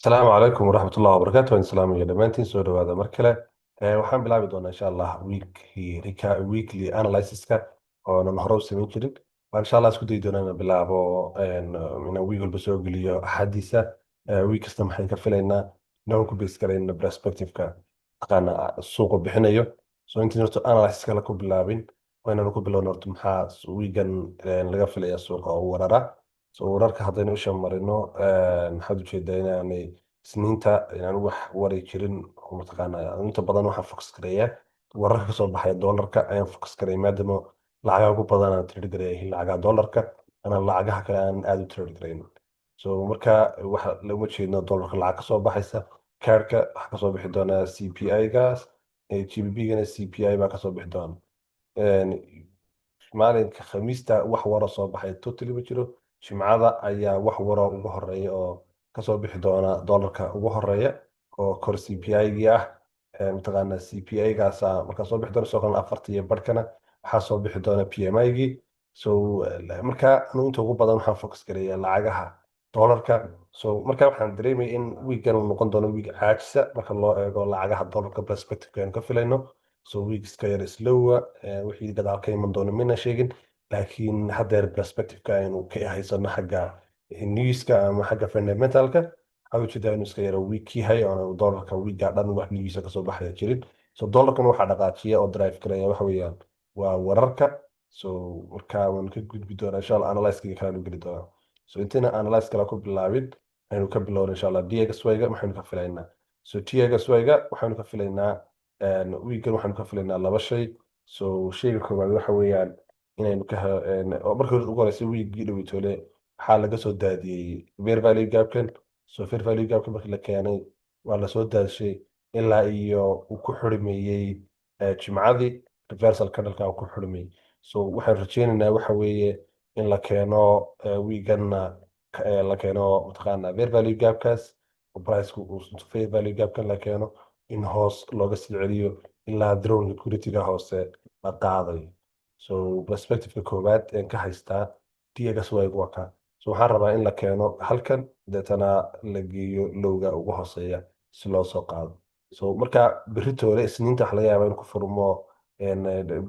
السلام عليكم ورحمة الله وبركاته وإن سلام يا دمانتين سو دhowaada mar kale waxaan bilaabi doonaa insha Allah weekly analysis-ka oonan hore u samayn jirin waan insha Allah isku dayi doonaa inaan bilaabo inaan week walba soo geliyo axadiisa week kasta maxaan ka filaynaa inaan ku base garayno perspective-ka taqaana suuqa bixinayo so intii horta analysis-ka la ku bilaabin waa inaan ku bilowno horta maxaa weegan laga filaya suuqa oo warara so wararka haddaynu isha marino maxaad ujeedaa inaanay isniinta inaan wax wari jirin oo mataqaanaa inta badan waxaan focus gareeyaa wararka kasoo baxaya doolarka ayaan focus gareeya maadaama lacagaha ugu badan aan trade gareeya yihiin lacagaha doolarka anaa lacagaha kale aan aad u trade gareyn so marka waxa lama jeedno doolarka lacag kasoo baxaysa kaarhka waxaa kasoo bixi doonaa CPI-gaas GBP-gana CPI baa kasoo bixi doona maalinka khamiista wax waro soo baxay totally ma jiro jimcada ayaa wax waro ugu horeeya oo kasoo bixi doona doolarka ugu horeeya oo kor CPI-gii ah mataqaana CPI-gaasa markaa soo bixi doona soo kalena afarta iyo barhkana waxaa soo bixi doona PMI-gii so markaa anu inta ugu badan waxaan focus gareeyaa lacagaha doolarka so markaa waxaan dareemaya in wiigan uu noqon doono wiig caajisa marka loo eego lacagaha doolarka perspective aan ka filayno so weekska yar slowa wixii gadaal ka iman doono mina sheegin laakiin haddeer perspective-ka aynu ka haysano xagga newska ama xagga fundamentalka waxaa ujeedaa inuu iska yaro week yahay oona doolarka wiiga dhan wax newsa kasoo baxaya jirin so doolarkan waxaa dhaqaajiya oo drive garaya waxa weeyaan waa wararka so markaa waan ka gudbi doonaa insha allah analyse-kiga kaleanu geli doonaa so intayna analyse kale ku bilaabin aynu ka bilowna insha allah DXY-ga maxaynu ka filaynaa so TXY-ga waxaynu ka filaynaa wiigan waxaanu ka filaynaa laba shay so shayga koowaad waxa weeyaan inaynu marka hore ugu horeysa wiigii dhoweytoole waxaa laga soo daadiyey fair value gapkan so fair value gapkan markii la keenay waa lasoo daadishay ilaa iyo uu ku xurimeeyey jimcadii reversal candleka uu ku xurimeeyey so waxaan rajeynaynaa waxa weeye in la keeno wiiganna la keeno mataqaana fair value gapkaas oo priceku uu fair value gapkan la keeno in hoos looga sii celiyo ilaa drone liquidity-ga hoose la qaadayo so perspective-ka koowaad een ka haystaa DXY waa ka so waxaan rabaa in la keeno halkan deetana la geeyo lowga ugu hooseeya si loo soo qaado so marka beritoole isniinta waxa laga yaabaa in ku furmo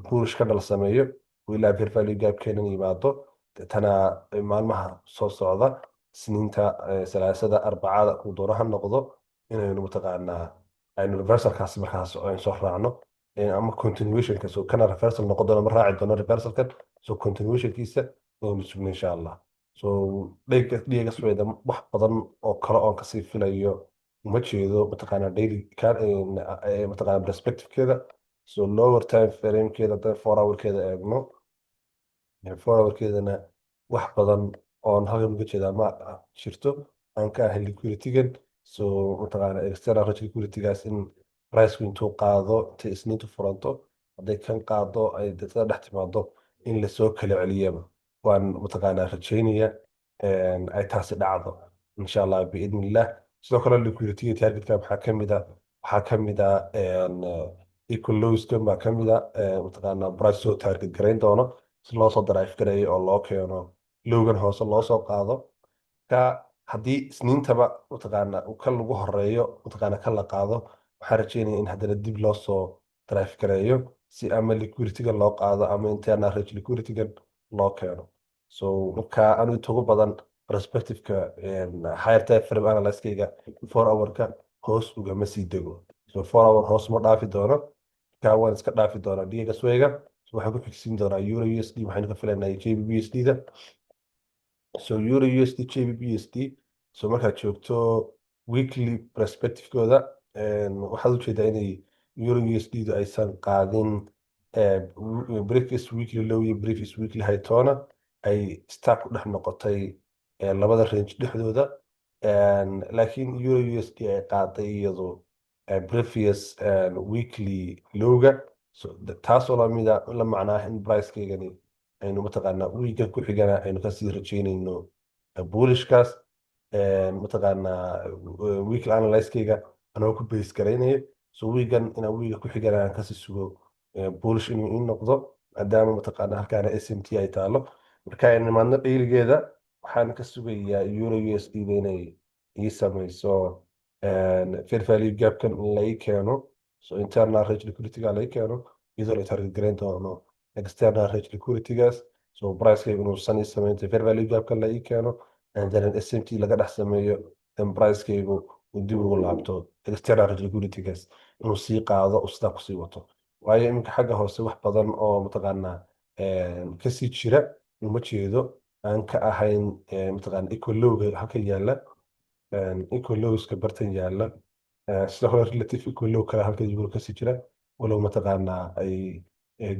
bullish ka dhal sameeyo oo ilaa fair value gapkeena yimaado deetana maalmaha soo socda isniinta salaasada arbacada uu doono ha noqdo inaynu mataqaanaa aynu reversalkaas markaas aynu soo raacno ama continuationka so kana reversal noqon doona ma raaci doono reversalkan so continuationkiisa aynu sugno insha allah so dhiga sweeda wax badan oo kale oon kasii filayo uma jeedo mataqaana daily mataqaana perspectivekeeda so lower time framekeeda haddaan 4 hour-keeda eegno 4 hour-keedana wax badan oon halkan uga jeedaa ma jirto aan ka ahayn liquidity-gan so mataqaana external rate liquidity-gaas in price-ku intuu qaado intay isniintu furanto hadday kan qaado ay dadada dhex timaado in lasoo kala celiyaba waan mataqaanaa rajeynaya ay taasi dhacdo insha allah biidn illah sidoo kale liquidity targetka waxaa ka mid a equal lows-kan baa ka mid a mataqaanaa price soo target garayn doono si loo soo drive gareeyo oo loo keeno lowgan hoose loo soo qaado ka haddii isniintaba mataqaana uu kan lagu horeeyo mataqaana kan la qaado waxaan rajeynaya in haddana dib loo soo drive gareeyo si ama liquidity-ga loo qaado ama internal rate liquidity-gan loo keeno so marka anu inta ugu badan perspective-ka higher time frame analyse-kayga 4 hour-ka hoos ugama sii dego so 4 hour hoos ma dhaafi doono marka waan iska dhaafi doonaa DXY-ga so waxaan ku xigsiin doonaa euro USD waxaynu ka filaynaa JBP USD-da so euro USD JBP USD so markaad joogto weekly perspective-kooda waxaad ujeedaa inay euro USD-du aysan qaadin previous weekly low iyo previous weekly high toona ay stack u dhex noqotay labada range dhexdooda laakiin euro USD ay qaaday iyadu previous weekly lowga so taasoo lamida la macnaa in price-keygani aynu mataqaanaa wiigan ku xigana aynu kasii rajeynayno bullishkaas mataqaanaa weekly analyse-kayga anoo ku base garaynaya so wiigan inaan wiiga ku xigana aan kasii sugo bullish inuu ii noqdo maadaama mataqaana halkaana SMT ay taalo marka ay nimaadno dhayligeeda waxaan ka sugayaa euro USD inay ii samayso fair value gapkan in la ii keeno, so internal rate liquidity-ga la ii keeno, iyadoo la target garayn doono external rate liquidity-gaas, so price-kayga inuu san ii sameynta fair value gapkan la ii keeno, and then SMT laga dhex sameeyo, then price-kaygu uu dib ugu laabto external rate liquidity-gaas, inuu sii qaado uu sidaa kusii wato. waayo iminka xagga hoose wax badan oo mataqaanaa kasii jira uma jeedo, aan ka ahayn mataqaanaa equal low-ga halkan yaalla, equal lows-ka bartan yaalla, sidoo kale relative equal low kale halkan yuuro kasii jira, walow mataqaanaa ay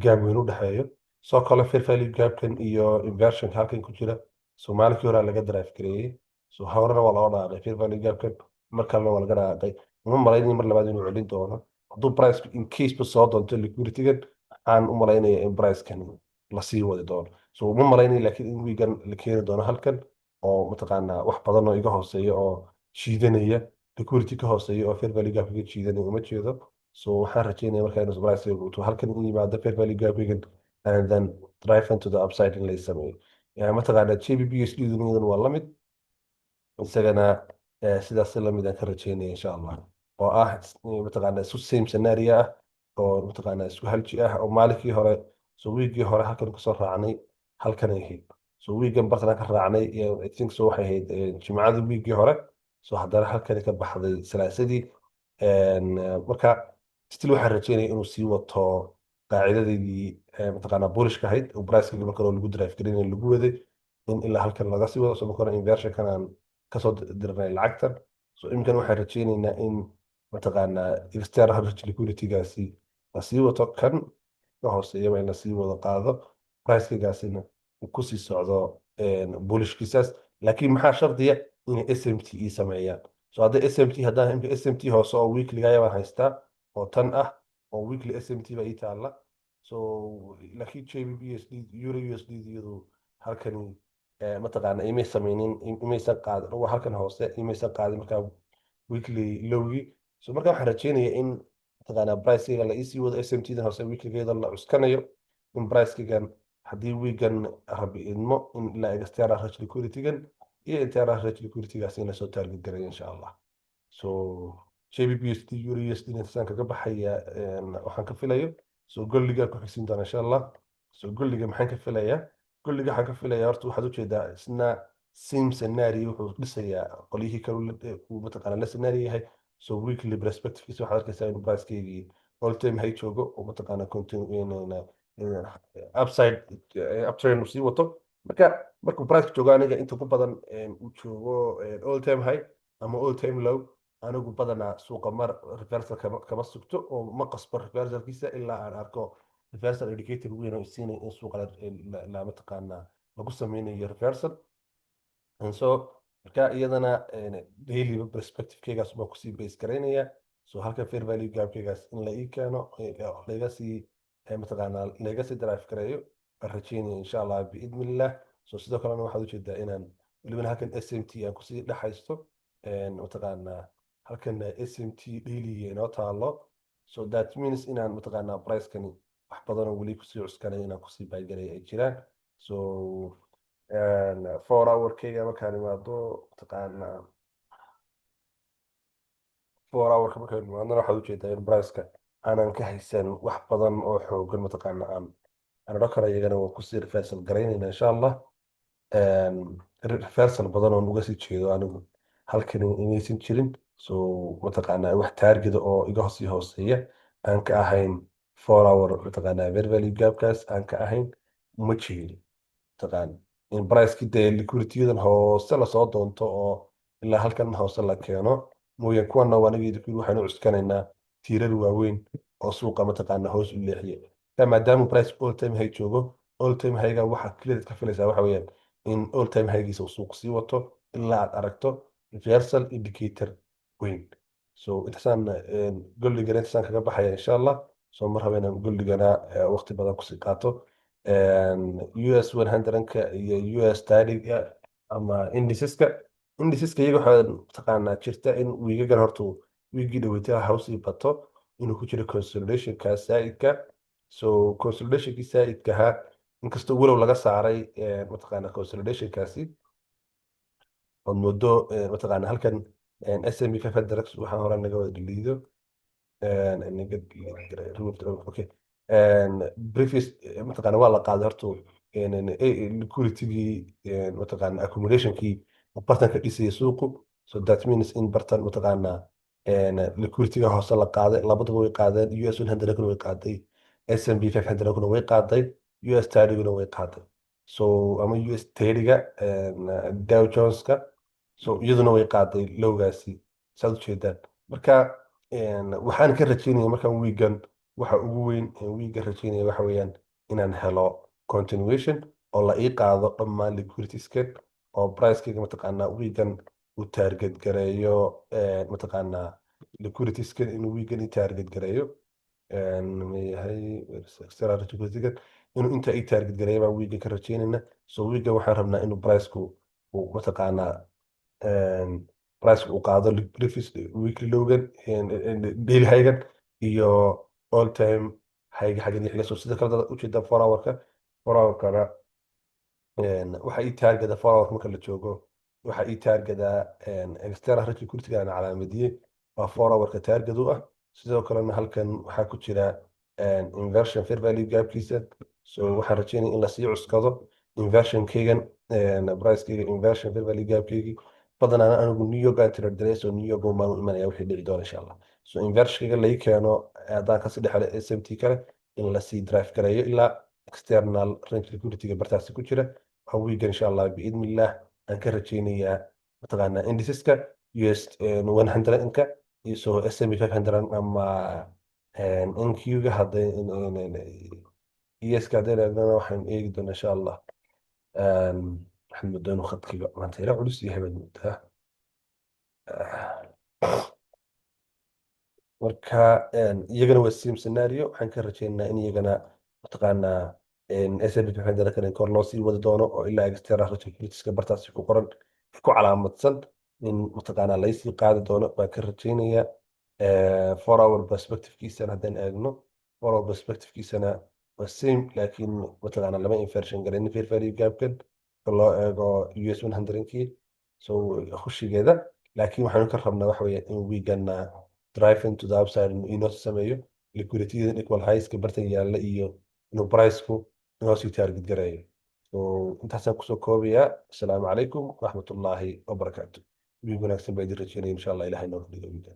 gaab weyn u dhexeeyo. sidoo kale fair value gaabkan iyo inversionka halkan ku jira, so maalinkii hore laga drive gareeyey, so horena waa loo dhaaqay fair value gaabkan, mar kalena waa laga dhaaqay. uma malaynayo mar labaad inuu celin doono, hadduu price in case ba soo doonto liquidity-gan, aan u malaynaya in price-kan lasii wadi doono. so uma malaynayo laakiin in wiigan la keeni doono halkan, oo mataqaanaa wax badan oo iga hooseeya oo shiidanaya, liquidity ka hooseeya oo fair value gap iga shiidanaya uma jeedo. so waxaan rajeynaya markaa inuu price uu halkan u yimaado fair value gap igan, and then drive into the upside in la sameeyo. mataqaanaa JBPSD duniyadan waa la mid, isagana sidaas la mid aan ka rajeynaya insha allah, oo ah mataqaanaa isu same scenario ah, oo mataqaanaa isku halji ah, oo maalinkii hore, so wiigii hore halkan kasoo raacnay, halkan ay ahayd, so wiigan bartan ka raacnay, I think so waxay ahayd jimcadii wiigii hore, so haddana halkan ka baxday salaasadii. marka still waxaan rajeynaya inuu sii wato qaacidadeedii mataqaanaa bulishka ahayd, oo price-kii marka hore lagu drive gareynay lagu waday, in ilaa halkan laga sii wado, so marka hore inversion-kan aan kasoo dirnay lacagtan, so iminkan waxaan rajeyneynaa in mataqaanaa external liquidity-gaasi la sii wato, kan ka hooseeyaba in la sii wado qaado, price-kigaasina uu kusii socdo bulishkiisaas. laakiin maxaa shardiya inay SMT sameeyaan, so hadday SMT haddaan imika SMT hoose oo weekly-gaya baan haystaa, oo tan ah, oo weekly SMT ba ii taalla, so laakiin JBPSD euro USD iyadu halkani mataqaana imay sameynin, imaysan qaadin, waa halkan hoose imaysan qaadin markaa weekly lowgii. so marka waxaan rajeynaya in mataqaanaa price-kayga la iisii wado, SMT-dan hoose weekly-geeda la cuskanayo, in price-kaygan haddii wiigan rabi idmo in ilaa external rate liquidity-gan iyo internal rate liquidity-gaas in lasoo target garayo insha allah. so JBPSD euro USD intaan kaga baxaya, waxaan ka filayo, so golliga ku xigsiin doona insha allah. so golliga maxaan ka filayaa, golliga waxaan ka filayaa horta waxaad ujeedaa isna same scenario wuxuu dhisayaa qolyihii kale uu mataqaanaa la scenario yahay, so weekly perspective-kiisa waxaad arkaysaa in price-keygii all time high joogo, oo mataqaanaa continue upside uptrend uu sii wato. markuu price joogo aniga inta ku badan uu joogo all time high ama all time low, anigu badanaa suuqa mar reversal kama sugto, oo ma qasbo reversalkiisa ilaa aan arko reversal indicator weyn oo isiinay in suuqa la mataqaanaa lagu sameynayo reversal. and so marka iyadana daily perspective-kaygaas baan kusii base garaynaya, so halka fair value gap-kaygaas in la ii keeno, laga sii mataqaanaa laga sii drive gareeyo, aan rajeynaya insha allah biidnillah. so sidoo kalena waxaad ujeedaa inaan welibana halkan SMT aan kusii dhexaysto, mataqaanaa halkan SMT daily inoo taalo, so that means inaan mataqaanaa price-kani wax badan oo weli kusii cuskanay inaan kusii baygaray ay jiraan. so 4 hour-kayga markaan imaado mataqaanaa 4 hour-ka markaan imaadona waxaad ujeedaa in price-ka aanan ka haysan wax badan oo xoogan, mataqaanaa aan odhan karo iyagana waan kusii reversal garaynayna insha allah. reversal badan oo nuga sii jeedo anigu halkan inaysan jirin, so mataqaanaa wax taargeda oo iga sii hooseeya aan ka ahayn 4 hour mataqaanaa fair value gap-kaas aan ka ahayn ma jeedo, mataqaanaa in price-kii dee liquidity-yadan hoose lasoo doonto oo ilaa halkan hoose la keeno mooyaan, kuwana waa anaga liquidity waxaan u cuskanaynaa tiirar waaweyn oo suuqa mataqaanaa hoos u leexiya, maadaama price all time high joogo, all time high-ga waxaad clear ka filaysaa waxa weeyaan in all time high-giisa uu suuq sii wato ilaa aad aragto reversal indicator weyn. so intaasaan golligana intaasaan kaga baxaya insha allah. so mar raba inaan golligana waqti badan kusii qaato. US 100-ka iyo US 30-ga ama indiceska iyaga waxaa mataqaanaa jirta in wiigagan horta wiigii dhaweytaha hawsii bato inuu ku jiro consolidationka saa'idka. so consolidationkii saa'idka ahaa inkastoo walow laga saaray mataqaanaa consolidationkaasi, ood moodo mataqaanaa halkan S&P 500 waxaan hore naga wada liido naga removed okay previous mataqaana waa la qaaday horta liquidity-gii mataqaana accumulation-kii bartanka dhisaya suuqu so that means in bartan mataqaana liquidity-ga hoose la qaaday labadaba way qaadeen US 100 way qaaday S&P 500 way qaaday US 30 way qaaday so ama US 30-ga Dow Jones-ka so iyaduna way qaaday lowgaasi saad u jeedaan marka waxaan ka rajeynaya markaan wiigan waxa ugu weyn wiigan rajeynaya waxa weeyaan inaan helo continuation oo la ii qaado dhammaan liquiditieskan oo pricekayga mataqaanaa wiigan uu target gareeyo mataqaanaa liquiditieskan inuu wiigan ii target gareeyo mayahay external liquiditieskan inuu inta ii target gareeyo baan wiigan ka rajeynayna so wiigan waxaan rabnaa inuu priceku uu mataqaanaa price uu qaado previous weekly lowgan daily highgan iyo all time highga xaggan iyo xiga so sida kale dad ujeeda 4 hourka 4 hourkana waxa ii taargada 4 hour marka la joogo waxa ii taargada external liquidity aan calaamadiyey waa 4 hourka taargad u ah sidoo kalena halkan waxaa ku jira inversion fair value gapkiisa so waxaan rajeynaya in lasii cuskado inversion-kaygan price-kayga inversion fair value gapkaygii badanaa anigu New York aan trade gareeyo so New York baan u imanaya wixii dhici doona insha Allah so inversion-kayga lai keeno haddaan kasii dhexle SMT kale in lasii drive gareeyo ilaa external range liquidity-ga bartaasi ku jira waa wiigan insha Allah biidnillah aan ka rajeynayaa mataqaanaa indiceska US 100-ka iyo so S&P 500 ama NQ-ga hadday ES-ka haddayna eegnana waxaan eegi doonaa insha Allah waxaan moodaa inuu khadkiga maanta ila culus yahay baad moodaa marka iyagana waa same scenario waxaan ka rajeynayaa in iyagana mataqaanaa S&P 500 kan kor loo sii wadi doono oo ilaa external liquidity-ska bartaasi ku qoran ku calaamadsan in mataqaanaa laysii qaadi doono baan ka rajeynayaa 4 hour perspective-kiisana haddaan eegno 4 hour perspective-kiisana waa same laakiin mataqaanaa lama inversion garaynin fair value gapkan loo eego US 100-kii so khushigeeda laakiin waxaanu ka rabnaa waxa weeye in wiigana drive into the upside inoo sameeyo liquidity-da equal highs-ka bartan yaalla iyo inuu price-ku inoo sii target gareeyo so intaasaan kusoo koobayaa asalaamu calaykum waraxmatullaahi wabarakaatu wiig wanaagsan baa idin rajeynaya insha Allah ilaahay noo dhigo wiigan